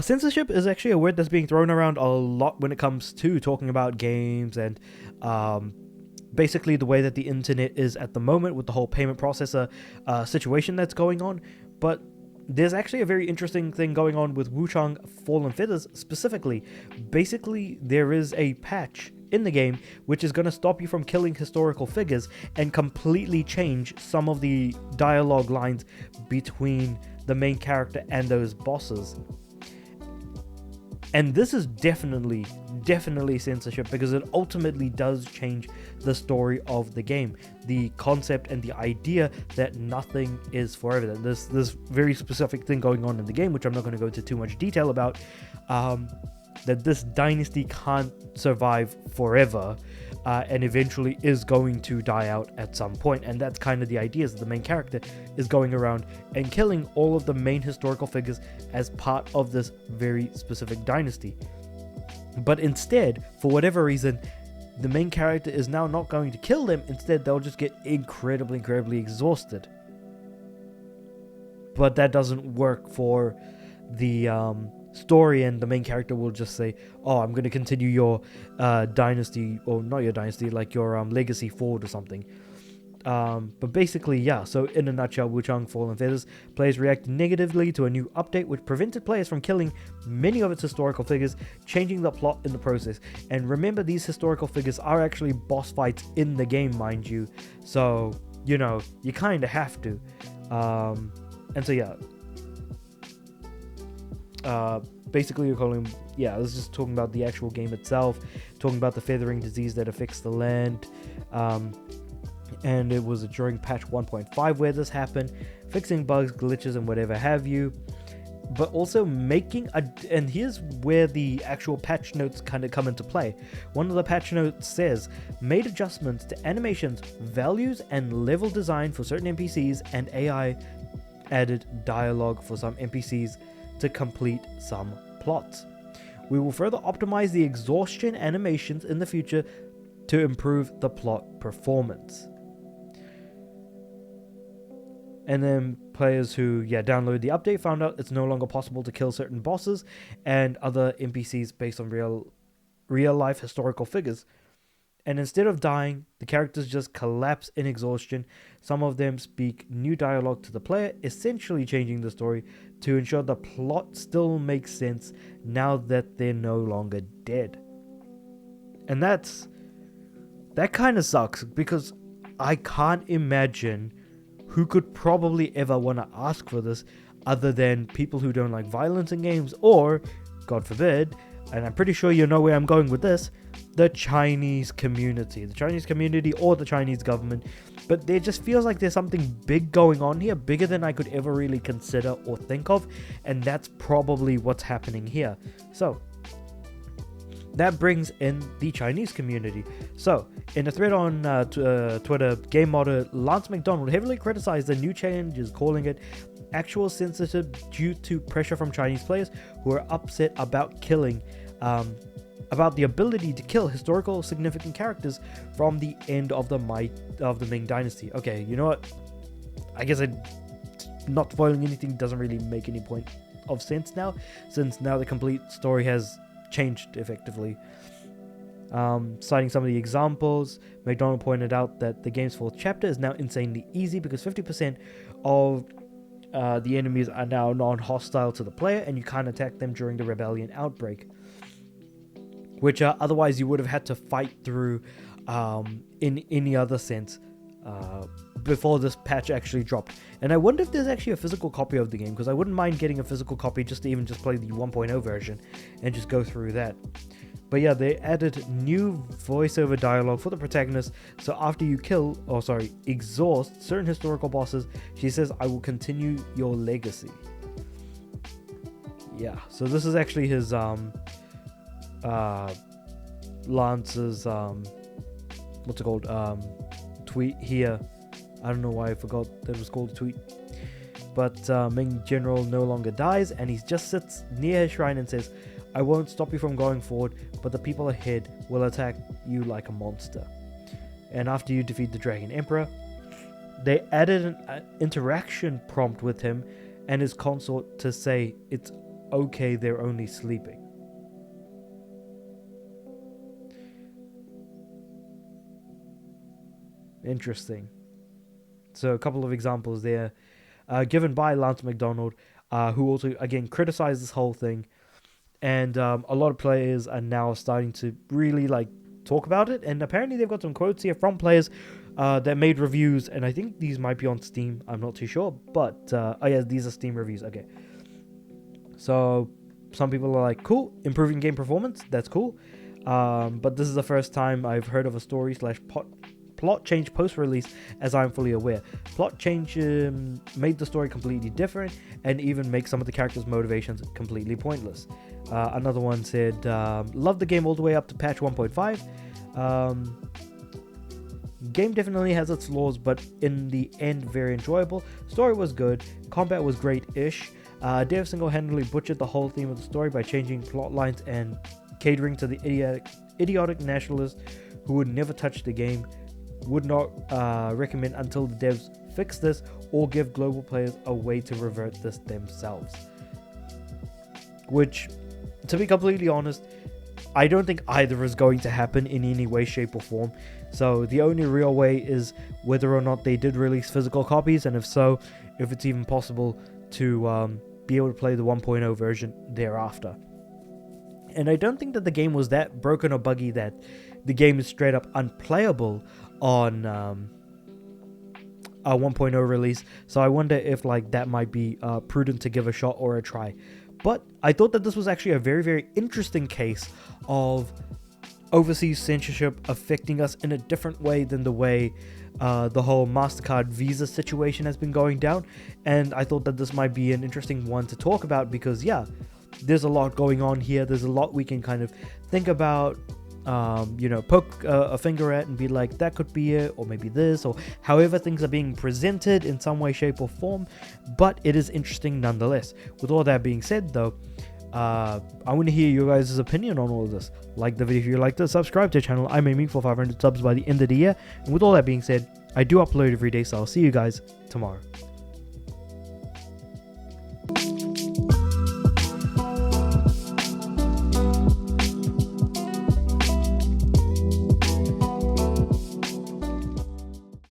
Censorship is actually a word that's being thrown around a lot when it comes to talking about games and basically the way that the internet is at the moment with the whole payment processor situation that's going on. But there's actually a very interesting thing going on with Wuchang Fallen Feathers specifically. Basically, there is a patch in the game which is going to stop you from killing historical figures and completely change some of the dialogue lines between the main character and those bosses. And this is definitely censorship, because it ultimately does change the story of the game, the concept and the idea that nothing is forever. There's this very specific thing going on in the game, which I'm not going to go into too much detail about, that this dynasty can't survive forever, and eventually is going to die out at some point. And that's kind of the idea, is that the main character is going around and killing all of the main historical figures as part of this very specific dynasty. But instead, for whatever reason, the main character is now not going to kill them. Instead, they'll just get incredibly exhausted. But that doesn't work for the story, and the main character will just say, oh, I'm going to continue your dynasty, or not your dynasty, like your legacy forward or something. But basically, yeah, so in a nutshell, Wuchang Fallen Feathers, players reacted negatively to a new update which prevented players from killing many of its historical figures, changing the plot in the process. And remember, these historical figures are actually boss fights in the game, mind you, so, you know, you kind of have to. And so, yeah. Basically, you're calling, yeah, this is just talking about the actual game itself, talking about the feathering disease that affects the land, and it was during patch 1.5 where this happened, fixing bugs, glitches, and whatever have you, but also making and here's where the actual patch notes kind of come into play. One of the patch notes says, made adjustments to animations, values, and level design for certain NPCs, and AI added dialogue for some NPCs to complete some plots. We will further optimize the exhaustion animations in the future to improve the plot performance. And then players who downloaded the update found out it's no longer possible to kill certain bosses and other NPCs based on real life historical figures. And instead of dying, the characters just collapse in exhaustion. Some of them speak new dialogue to the player, essentially changing the story to ensure the plot still makes sense now that they're no longer dead. And that kind of sucks, because I can't imagine who could probably ever want to ask for this other than people who don't like violence in games, or, God forbid, and I'm pretty sure you know where I'm going with this, the Chinese community or the Chinese government. But there just feels like there's something big going on here, bigger than I could ever really consider or think of, and that's probably what's happening here. So that brings in the Chinese community. So in a thread on Twitter, game modder Lance McDonald heavily criticized the new changes, calling it actual censorship due to pressure from Chinese players who are upset about about the ability to kill historical significant characters from the end of the Ming Dynasty. Okay, you know what? I guess not spoiling anything doesn't really make any point of sense now, since now the complete story has changed effectively. Citing some of the examples, McDonald pointed out that the game's fourth chapter is now insanely easy because 50% of the enemies are now non-hostile to the player, and you can't attack them during the rebellion outbreak, which otherwise you would have had to fight through in any other sense before this patch actually dropped. And I wonder if there's actually a physical copy of the game, because I wouldn't mind getting a physical copy just to even just play the 1.0 version and just go through that. But yeah, they added new voiceover dialogue for the protagonist, so after you exhaust certain historical bosses, she says, I will continue your legacy. Yeah, so this is actually his Lance's tweet here. I don't know why I forgot that it was called a tweet. But Ming General no longer dies, and he just sits near his shrine and says, I won't stop you from going forward, but the people ahead will attack you like a monster. And after you defeat the Dragon Emperor, they added an interaction prompt with him and his consort to say it's okay, they're only sleeping. Interesting. So a couple of examples there, given by Lance McDonald, who also again criticized this whole thing, and a lot of players are now starting to really like talk about it. And apparently they've got some quotes here from players that made reviews, and I think these might be on Steam. I'm not too sure, but oh yeah, these are Steam reviews. Okay, so some people are like, cool, improving game performance, that's cool, but this is the first time I've heard of a story slash plot change post-release, as I'm fully aware. Plot change made the story completely different and even make some of the characters' motivations completely pointless. Another one said, love the game all the way up to patch 1.5. Game definitely has its flaws, but in the end very enjoyable. Story was good, combat was great-ish. Dev single-handedly butchered the whole theme of the story by changing plot lines and catering to the idiotic nationalists who would never touch the game. Would not recommend until the devs fix this or give global players a way to revert this themselves. Which, to be completely honest, I don't think either is going to happen in any way, shape or form. So the only real way is whether or not they did release physical copies, and if so, if it's even possible to be able to play the 1.0 version thereafter. And I don't think that the game was that broken or buggy that the game is straight up unplayable on a 1.0 release. So I wonder if like that might be prudent to give a shot or a try. But I thought that this was actually a very, very interesting case of overseas censorship affecting us in a different way than the way the whole MasterCard Visa situation has been going down. And I thought that this might be an interesting one to talk about because, yeah, there's a lot going on here. There's a lot we can kind of think about, poke a finger at and be like, that could be it, or maybe this, or however things are being presented in some way, shape, or form. But it is interesting nonetheless. With all that being said, though, I want to hear your guys' opinion on all of this. Like the video if you liked it, subscribe to the channel. I'm aiming for 500 subs by the end of the year. And with all that being said, I do upload every day, so I'll see you guys tomorrow.